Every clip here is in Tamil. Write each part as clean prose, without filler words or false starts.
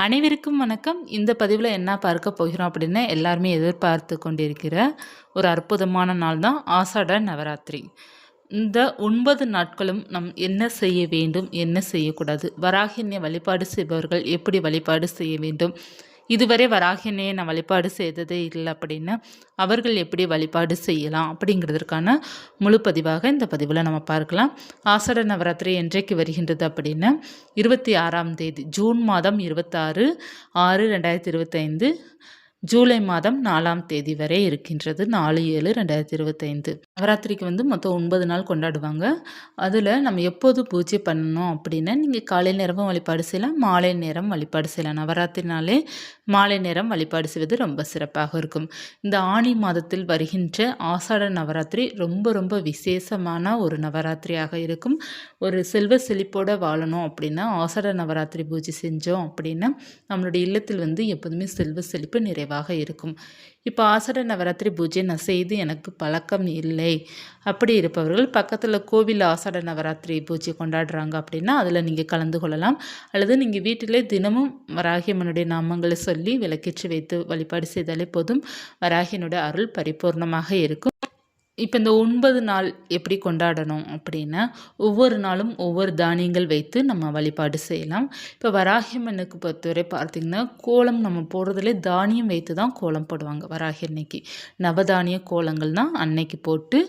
அனைவருக்கும் வணக்கம். இந்த பதிவில் என்ன பார்க்க போகிறோம் அப்படின்னா, எல்லாருமே எதிர்பார்த்து கொண்டிருக்கிற ஒரு அற்புதமான நாள் தான் ஆஷாட நவராத்திரி. இந்த 9 நாட்களும் நம் என்ன செய்ய வேண்டும், என்ன செய்யக்கூடாது, வராகினிய வழிபாடு செய்பவர்கள் எப்படி வழிபாடு செய்ய வேண்டும், இதுவரை வராகினியை நான் வழிபாடு செய்ததே இல்லை அப்படின்னா அவர்கள் எப்படி வழிபாடு செய்யலாம் அப்படிங்கிறதுக்கான முழு பதிவாக இந்த பதிவில் நம்ம பார்க்கலாம். ஆஷாட நவராத்திரி என்றைக்கு வருகின்றது அப்படின்னா 26ஆம் தேதி ஜூன் மாதம் 26/6/2025 ஜூலை மாதம் 4ஆம் தேதி வரை இருக்கின்றது. 4/7/2025 நவராத்திரிக்கு மொத்தம் 9 நாள் கொண்டாடுவாங்க. அதில் நம்ம எப்போது பூஜை பண்ணணும் அப்படின்னா, நீங்கள் காலை நேரமும் வழிபாடு செய்யலாம், மாலை நேரம் வழிபாடு செய்யலாம். நவராத்திரினாலே மாலை நேரம் வழிபாடு செய்வது ரொம்ப சிறப்பாக இருக்கும். இந்த ஆனி மாதத்தில் வருகின்ற ஆஷாட நவராத்திரி ரொம்ப ரொம்ப விசேஷமான ஒரு நவராத்திரியாக இருக்கும். ஒரு செல்வ செழிப்போடு வாழணும் அப்படின்னா ஆஷாட நவராத்திரி பூஜை செஞ்சோம் அப்படின்னா நம்மளுடைய இல்லத்தில் எப்போதுமே செல்வ செழிப்பு நிறைவாக இருக்கும். இப்போ ஆஷாட நவராத்திரி பூஜை நான் செய்து எனக்கு பழக்கம் இல்லை அப்படி இருப்பவர்கள் பக்கத்தில் கோவில் ஆஷாட நவராத்திரி பூஜை கொண்டாடுறாங்க அப்படின்னா அதில் நீங்கள் கலந்து கொள்ளலாம். அல்லது நீங்கள் வீட்டிலே தினமும் வராகியம்மனுடைய நாமங்களை சொல்லி விளக்கேற்றி வைத்து வழிபாடு செய்தாலே போதும், வராகியனுடைய அருள் பரிபூர்ணமாக இருக்கும். இப்போ இந்த 9 நாள் எப்படி கொண்டாடணும் அப்படின்னா, ஒவ்வொரு நாளும் ஒவ்வொரு தானியங்கள் வைத்து நம்ம வழிபாடு செய்யலாம். இப்போ வராகியம்மனுக்கு பொறுத்தவரை பார்த்திங்கன்னா, கோலம் நம்ம போடுறதுலே தானியம் வைத்து தான் கோலம் போடுவாங்க. வராகி அன்னைக்கு நவதானிய கோலங்கள் தான் அன்னைக்கு போட்டு,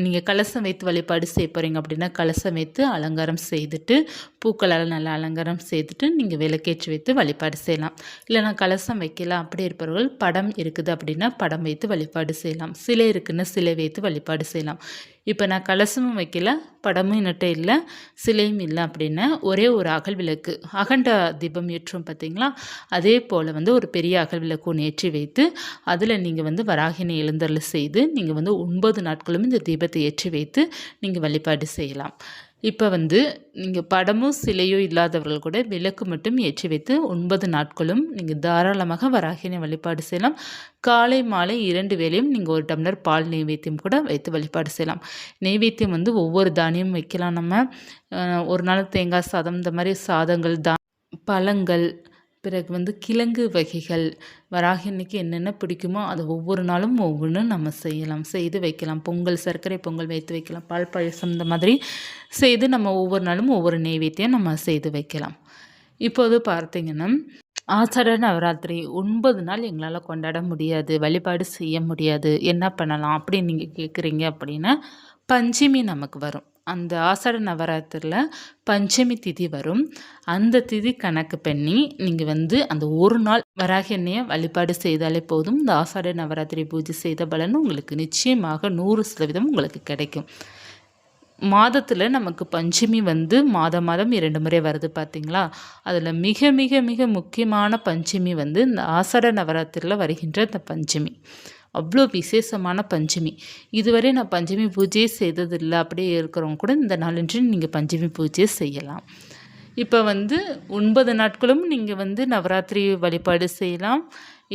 நீங்கள் கலசம் வைத்து வழிபாடு செய்ய போகிறீங்க அப்படின்னா கலசம் வைத்து அலங்காரம் செய்துட்டு, பூக்களால் நல்லா அலங்காரம் செய்துட்டு நீங்கள் விளக்கேற்றி வைத்து வழிபாடு செய்யலாம். இல்லைனா கலசம் வைக்கலாம் அப்படி இருப்பவர்கள் படம் இருக்குது அப்படின்னா படம் வைத்து வழிபாடு செய்யலாம். சிலை இருக்குன்னு சிலை வைத்து வழிபாடு செய்யலாம். இப்போ நான் கலசமும் வைக்கல, படமும் என்னட்ட இல்லை, சிலையும் இல்லை அப்படின்னா ஒரே ஒரு அகல் விளக்கு, அகண்ட தீபம் ஏற்றும் பார்த்தீங்களா, அதே போல் ஒரு பெரிய அகல் விளக்கு ஒன்று ஏற்றி வைத்து அதில் நீங்கள் வராகினை எழுந்தருள் செய்து நீங்கள் 9 நாட்களும் இந்த தீபத்தை ஏற்றி வைத்து நீங்கள் வழிபாடு செய்யலாம். இப்போ நீங்கள் படமும் சிலையோ இல்லாதவர்கள் கூட விளக்கு மட்டும் ஏற்றி வைத்து 9 நாட்களும் நீங்கள் தாராளமாக வராகினை வழிபாடு செய்யலாம். காலை மாலை 2 வேளையும் நீங்கள் ஒரு டம்ளர் பால் நெய்வேத்தியம் கூட வைத்து வழிபாடு செய்யலாம். நெய்வேத்தியம் ஒவ்வொரு தானியம் வைக்கலாம். நம்ம ஒரு நாள் தேங்காய் சாதம், இந்த மாதிரி சாதங்கள், பழங்கள், பிறகு கிழங்கு வகைகள், வராகி அன்னைக்கு என்னென்ன பிடிக்குமோ அதை ஒவ்வொரு நாளும் ஒவ்வொன்று நம்ம செய்யலாம், செய்து வைக்கலாம். பொங்கல், சர்க்கரை பொங்கல் வைத்து வைக்கலாம், பால் பாயசம், இந்த மாதிரி செய்து நம்ம ஒவ்வொரு நாளும் ஒவ்வொரு நெய்வேத்தியம் நம்ம செய்து வைக்கலாம். இப்போது பார்த்திங்கன்னா, ஆஷாட நவராத்திரி 9 நாள் எங்களால் கொண்டாட முடியாது, வழிபாடு செய்ய முடியாது, என்ன பண்ணலாம் அப்படின்னு நீங்கள் கேட்குறீங்க அப்படின்னா, பஞ்சமி நமக்கு வரும். அந்த ஆஷாட நவராத்திரியில் பஞ்சமி திதி வரும். அந்த திதி கணக்கு பண்ணி நீங்கள் அந்த ஒரு நாள் வராகி அன்னையை வழிபாடு செய்தாலே போதும். இந்த ஆஷாட நவராத்திரி பூஜை செய்த பலன் உங்களுக்கு நிச்சயமாக 100% உங்களுக்கு கிடைக்கும். மாதத்தில் நமக்கு பஞ்சமி மாதம் 2 முறை வருது பார்த்திங்களா. அதில் மிக மிக மிக முக்கியமான பஞ்சமி இந்த ஆஷாட நவராத்திரியில் வருகின்ற இந்த பஞ்சமி அவ்வளோ விசேஷமான பஞ்சமி. இதுவரை நான் பஞ்சமி பூஜையே செய்ததில்லை அப்படியே இருக்கிறவங்க கூட இந்த நாளன்று நீங்கள் பஞ்சமி பூஜையை செய்யலாம். இப்போ 9 நாட்களும் நீங்கள் நவராத்திரி வழிபாடு செய்யலாம்.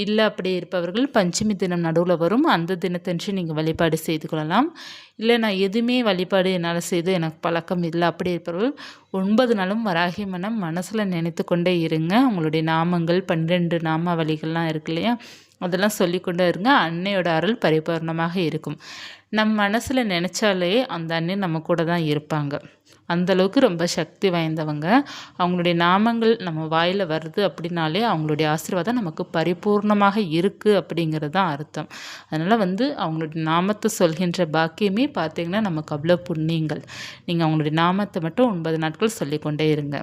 இல்லை அப்படி இருப்பவர்கள் பஞ்சமி தினம் நடுவில் வரும், அந்த தினத்தன்று நீங்கள் வழிபாடு செய்து கொள்ளலாம். இல்லை நான் எதுவுமே வழிபாடு என்னால் செய்து எனக்கு பழக்கம் இல்லை அப்படி இருப்பவர்கள் 9 நாளும் வராகி மனசில் நினைத்து கொண்டே இருங்க. உங்களுடைய நாமங்கள் 12 நாமாவளிகள்லாம் இருக்கு இல்லையா, அதெல்லாம் சொல்லிக்கொண்டே இருங்க. அன்னையோட அருள் பரிபூர்ணமாக இருக்கும். நம் மனசில் நினச்சாலே அந்த அன்னை நம்ம கூட தான் இருப்பாங்க. அந்தளவுக்கு ரொம்ப சக்தி வாய்ந்தவங்க. அவங்களுடைய நாமங்கள் நம்ம வாயில் வருது அப்படின்னாலே அவங்களுடைய ஆசீர்வாதம் நமக்கு பரிபூர்ணமாக இருக்குது அப்படிங்கிறது தான் அர்த்தம். அதனால் அவங்களுடைய நாமத்தை சொல்கின்ற பாக்கியமே பார்த்திங்கன்னா நமக்கு அவ்வளோ புண்ணியங்கள். நீங்கள் அவங்களுடைய நாமத்தை மட்டும் 9 நாட்கள் சொல்லிக்கொண்டே இருங்க.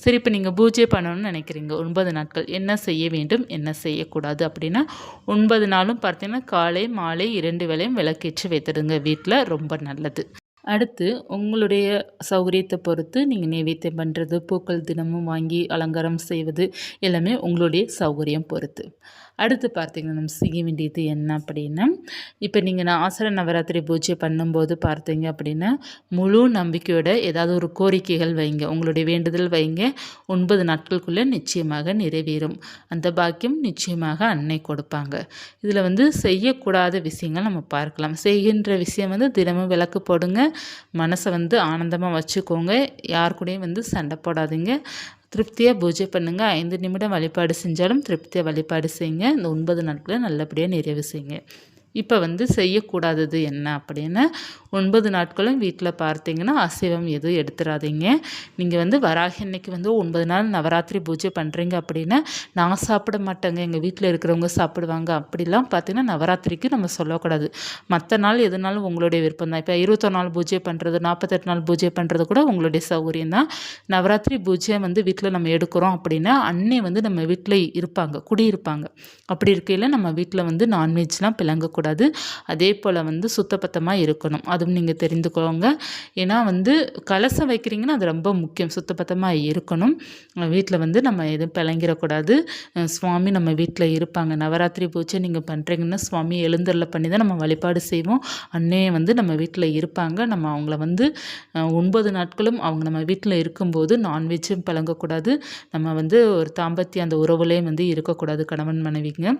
சரி, இப்போ நீங்கள் பூஜை பண்ணணும்னு நினைக்கிறீங்க, 9 நாட்கள் என்ன செய்ய வேண்டும், என்ன செய்யக்கூடாது அப்படின்னா, 9 நாளும் பார்த்தீங்கன்னா காலை மாலை 2 வேளையும் விளக்கேற்றி வைத்திடுங்க வீட்டில், ரொம்ப நல்லது. அடுத்து உங்களுடைய சௌகரியத்தை பொறுத்து நீங்கள் நைவேத்தியம் பண்ணுறது, பூக்கள் தினமும் வாங்கி அலங்காரம் செய்வது எல்லாமே உங்களுடைய சௌகரியம் பொறுத்து. அடுத்து பார்த்திங்கன்னா நம்ம செய்ய வேண்டியது என்ன அப்படின்னா, இப்போ நீங்கள் ஆஷாட நவராத்திரி பூஜை பண்ணும்போது பார்த்தீங்க அப்படின்னா முழு நம்பிக்கையோட ஏதாவது ஒரு கோரிக்கைகள் வைங்க, உங்களுடைய வேண்டுதல் வைங்க. 9 நாட்களுக்குள்ளே நிச்சயமாக நிறைவேறும். அந்த பாக்கியம் நிச்சயமாக அன்னை கொடுப்பாங்க. இதில் செய்யக்கூடாத விஷயங்கள் நம்ம பார்க்கலாம். செய்கின்ற விஷயம் தினமும் விளக்கு போடுங்க, மனசை ஆனந்தமாக வச்சுக்கோங்க, யார் கூடயும் சண்டை போடாதீங்க. திருப்தியாக பூஜை பண்ணுங்கள். 5 நிமிடம் வழிபாடு செஞ்சாலும் திருப்தியாக வழிபாடு செய்யுங்க. இந்த 9 நாட்களை நல்லபடியாக நிறைவு செய்யுங்க. இப்போ வந்து செய்யக்கூடாதது என்ன அப்படின்னு 9 நாட்களும் வீட்டில் பார்த்தீங்கன்னா அசைவம் எதுவும் எடுத்துடாதீங்க. நீங்கள் வந்து வராகி அன்னைக்கு வந்து 9 நாள் நவராத்திரி பூஜை பண்ணுறீங்க அப்படின்னா, நான் சாப்பிட மாட்டேங்க, எங்கள் வீட்டில் இருக்கிறவங்க சாப்பிடுவாங்க அப்படிலாம் பார்த்தீங்கன்னா நவராத்திரிக்கு நம்ம சொல்லக்கூடாது. மற்ற நாள் எதுனாலும் உங்களுடைய விருப்பம் தான். இப்போ 21 நாள் பூஜை பண்ணுறது, 48 நாள் பூஜை பண்ணுறது கூட உங்களுடைய சௌகரியம் தான். நவராத்திரி பூஜை வந்து வீட்டில் நம்ம எடுக்கிறோம் அப்படின்னா அன்னை வந்து நம்ம வீட்டில் இருப்பாங்க, குடியிருப்பாங்க. அப்படி இருக்கையில் நம்ம வீட்டில் வந்து நான்வெஜ்லாம் பிளங்கக்கூடாது. அதே போல் வந்து சுத்தபத்தமாக இருக்கணும். அதுவும் நீங்கள் தெரிந்துக்கோங்க. ஏன்னா வந்து கலசம் வைக்கிறீங்கன்னா அது ரொம்ப முக்கியம். சுத்தபத்தமாக இருக்கணும். வீட்டில் வந்து நம்ம எதுவும் பிளங்கிடக்கூடாது. சுவாமி நம்ம வீட்டில் இருப்பாங்க. நவராத்திரி பூஜை நீங்கள் பண்ணுறீங்கன்னா சுவாமி எழுந்தருளை பண்ணி தான் நம்ம வழிபாடு செய்வோம். அன்னையே வந்து நம்ம வீட்டில் இருப்பாங்க. நம்ம அவங்கள வந்து 9 நாட்களும் அவங்க நம்ம வீட்டில் இருக்கும்போது நான்வெஜ்ஜும் பிளங்கக்கூடாது. நம்ம வந்து ஒரு தாம்பத்திய அந்த உறவுலேயும் வந்து இருக்கக்கூடாது. கணவன் மனைவிங்க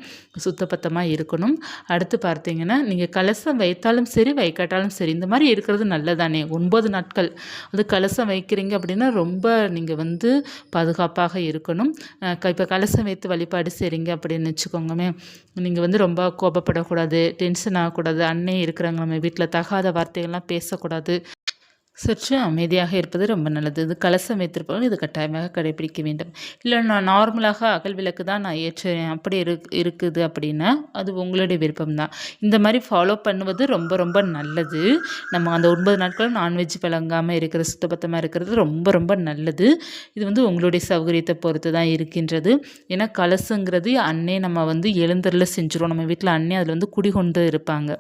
சுத்தபத்தமாக இருக்கணும். அடுத்து பார்த்தீங்கன்னா நீங்கள் கலசம் வைத்தாலும் சரி வைக்காட்டாலும் சரி இந்த மாதிரி இருக்கிறது நல்லதானே. 9 நாட்கள் அது கலசம் வைக்கிறீங்க அப்படின்னா ரொம்ப நீங்கள் வந்து பாதுகாப்பாக இருக்கணும். இப்போ கலசம் வைத்து வழிபாடு செய்கிறீங்க அப்படின்னு வச்சுக்கோங்கமே, நீங்கள் வந்து ரொம்ப கோபப்படக்கூடாது, டென்ஷன் ஆகக்கூடாது. அன்னை இருக்கிறாங்க நம்ம வீட்டில் தகாத வார்த்தைகள்லாம் பேசக்கூடாது. சற்று அமைதியாக இருப்பது ரொம்ப நல்லது. இது கலசம் வைத்திருப்பவர்கள் இது கட்டாயமாக கடைபிடிக்க வேண்டும். இல்லை நான் நார்மலாக அகல் விளக்கு தான் நான் ஏற்றுறேன் அப்படி இருக்குது அப்படின்னா அது உங்களுடைய விருப்பம் தான். இந்த மாதிரி ஃபாலோ பண்ணுவது ரொம்ப ரொம்ப நல்லது. நம்ம அந்த 9 நாட்களும் நான்வெஜ் பழங்காமல் இருக்கிற சுத்தபத்தமாக இருக்கிறது ரொம்ப ரொம்ப நல்லது. இது வந்து உங்களுடைய சௌகரியத்தை பொறுத்து தான் இருக்கின்றது. ஏன்னா கலசங்கிறது அன்னை நம்ம வந்து எழுந்தருள செஞ்சுருவோம். நம்ம வீட்டில் அன்னை அதில் வந்து குடிகொண்டு இருப்பாங்க.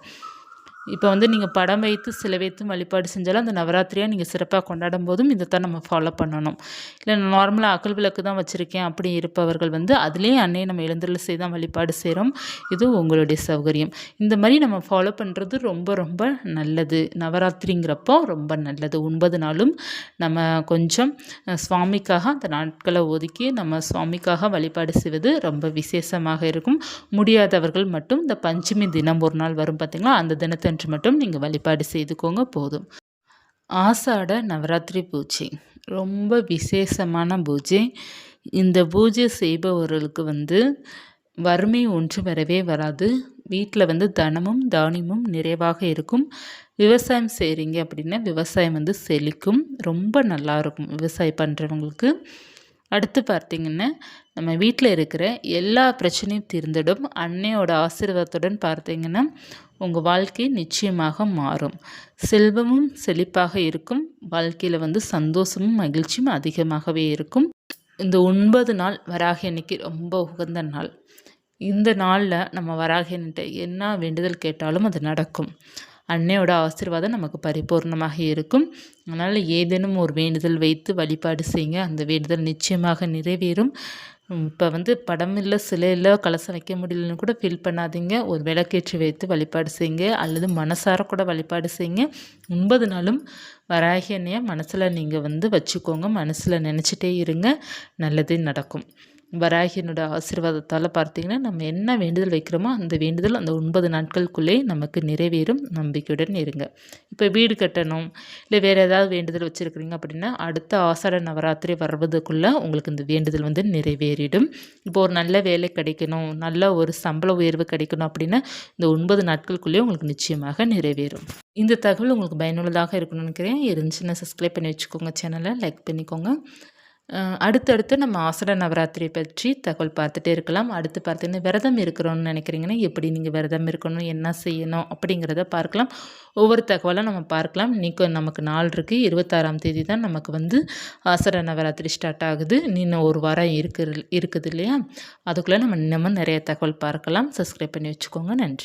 இப்போ வந்து நீங்கள் படம் வைத்து சிலை வைத்து வழிபாடு செஞ்சாலும் அந்த நவராத்திரியாக நீங்கள் சிறப்பாக கொண்டாடும் போதும் இதைத்தான் நம்ம ஃபாலோ பண்ணணும். இல்லை நார்மலாக அகல் விளக்கு தான் வச்சுருக்கேன் அப்படி இருப்பவர்கள் வந்து அதுலேயே அன்னையை நம்ம எழுந்தருளை செய்து தான் வழிபாடு செய்கிறோம். இது உங்களுடைய சௌகரியம். இந்த மாதிரி நம்ம ஃபாலோ பண்ணுறது ரொம்ப ரொம்ப நல்லது. நவராத்திரிங்கிறப்போ ரொம்ப நல்லது. 9 நாளும் நம்ம கொஞ்சம் சுவாமிக்காக அந்த நாட்களை ஒதுக்கி நம்ம சுவாமிக்காக வழிபாடு செய்வது ரொம்ப விசேஷமாக இருக்கும். முடியாதவர்கள் மட்டும் இந்த பஞ்சமி தினம் ஒரு நாள் வரும் பார்த்திங்களா, அந்த தினத்தை மட்டும் நீங்கள் வழிபாடு செய்துக்கோங்க போதும். ஆஷாட நவராத்திரி பூஜை ரொம்ப விசேஷமான பூஜை. இந்த பூஜை செய்பவர்களுக்கு வந்து வறுமை ஒன்று வரவே வராது. வீட்டில் வந்து தனமும் தானியமும் நிறைவாக இருக்கும். விவசாயம் செய்கிறீங்க அப்படின்னா விவசாயம் வந்து செழிக்கும். ரொம்ப நல்லாயிருக்கும் விவசாயம் பண்ணுறவங்களுக்கு. அடுத்து பார்த்திங்கன்னா நம்ம வீட்டில் இருக்கிற எல்லா பிரச்சனையும் தீர்ந்துடும். அன்னையோட ஆசீர்வாதத்துடன் பார்த்திங்கன்னா உங்கள் வாழ்க்கை நிச்சயமாக மாறும். செல்வமும் செழிப்பாக இருக்கும். வாழ்க்கையில் வந்து சந்தோஷமும் மகிழ்ச்சியும் அதிகமாகவே இருக்கும். இந்த 9 நாள் வராகி அன்னைக்கு ரொம்ப உகந்த நாள். இந்த நாளில் நம்ம வராகி அன்னைட்ட என்ன வேண்டுதல் கேட்டாலும் அது நடக்கும். அன்னையோட ஆசீர்வாதம் நமக்கு பரிபூர்ணமாக இருக்கும். அதனால் ஏதேனும் ஒரு வேண்டுதல் வைத்து வழிபாடு செய்யுங்க. அந்த வேண்டுதல் நிச்சயமாக நிறைவேறும். இப்போ வந்து படம் இல்லை, சிலை இல்லை, கலசம் வைக்க முடியலன்னு கூட ஃபீல் பண்ணாதீங்க. ஒரு விளக்கேற்றி வைத்து வழிபாடு செய்யுங்க. அல்லது மனசார கூட வழிபாடு செய்யுங்க. 9 நாளும் வராகி அன்னையை மனசில் நீங்கள் வந்து வச்சுக்கோங்க. மனசில் நினச்சிட்டே இருங்க. நல்லதே நடக்கும். வராகியனோட ஆசீர்வாதத்தால் பார்த்திங்கன்னா நம்ம என்ன வேண்டுதல் வைக்கிறோமோ அந்த வேண்டுதல் அந்த 9 நாட்களுக்குள்ளே நமக்கு நிறைவேறும். நம்பிக்கையுடன் இருங்க. இப்போ வீடு கட்டணும் இல்லை வேறு ஏதாவது வேண்டுதல் வச்சுருக்கிறீங்க அப்படின்னா அடுத்த ஆஷாட நவராத்திரி வர்றதுக்குள்ளே உங்களுக்கு இந்த வேண்டுதல் வந்து நிறைவேறிடும். இப்போ ஒரு நல்ல வேலை கிடைக்கணும், நல்ல ஒரு சம்பள உயர்வு கிடைக்கணும் அப்படின்னா இந்த 9 நாட்களுக்குள்ளேயே உங்களுக்கு நிச்சயமாக நிறைவேறும். இந்த தகவல் உங்களுக்கு பயனுள்ளதாக இருக்கணும்னு நினைக்கிறேன். இருந்துச்சுன்னா சப்ஸ்கிரைப் பண்ணி வச்சுக்கோங்க, சேனலை லைக் பண்ணிக்கோங்க. அடுத்தடுத்து நம்ம ஆஷாட நவராத்திரி பற்றி தகவல் பார்த்துட்டே இருக்கலாம். அடுத்து பார்த்தீங்கன்னா விரதம் இருக்கிறோன்னு நினைக்கிறீங்கன்னா எப்படி நீங்கள் விரதம் இருக்கணும், என்ன செய்யணும் அப்படிங்கிறத பார்க்கலாம். ஒவ்வொரு தகவலாக நம்ம பார்க்கலாம். இன்றைக்கி நமக்கு நாள் இருக்குது. 26ஆம் தேதி தான் நமக்கு வந்து ஆஷாட நவராத்திரி ஸ்டார்ட் ஆகுது. இன்னும் ஒரு வாரம் இருக்குது இல்லையா? அதுக்குள்ளே நம்ம இன்னமும் நிறைய தகவல் பார்க்கலாம். சப்ஸ்கிரைப் பண்ணி வச்சுக்கோங்க. நன்றி.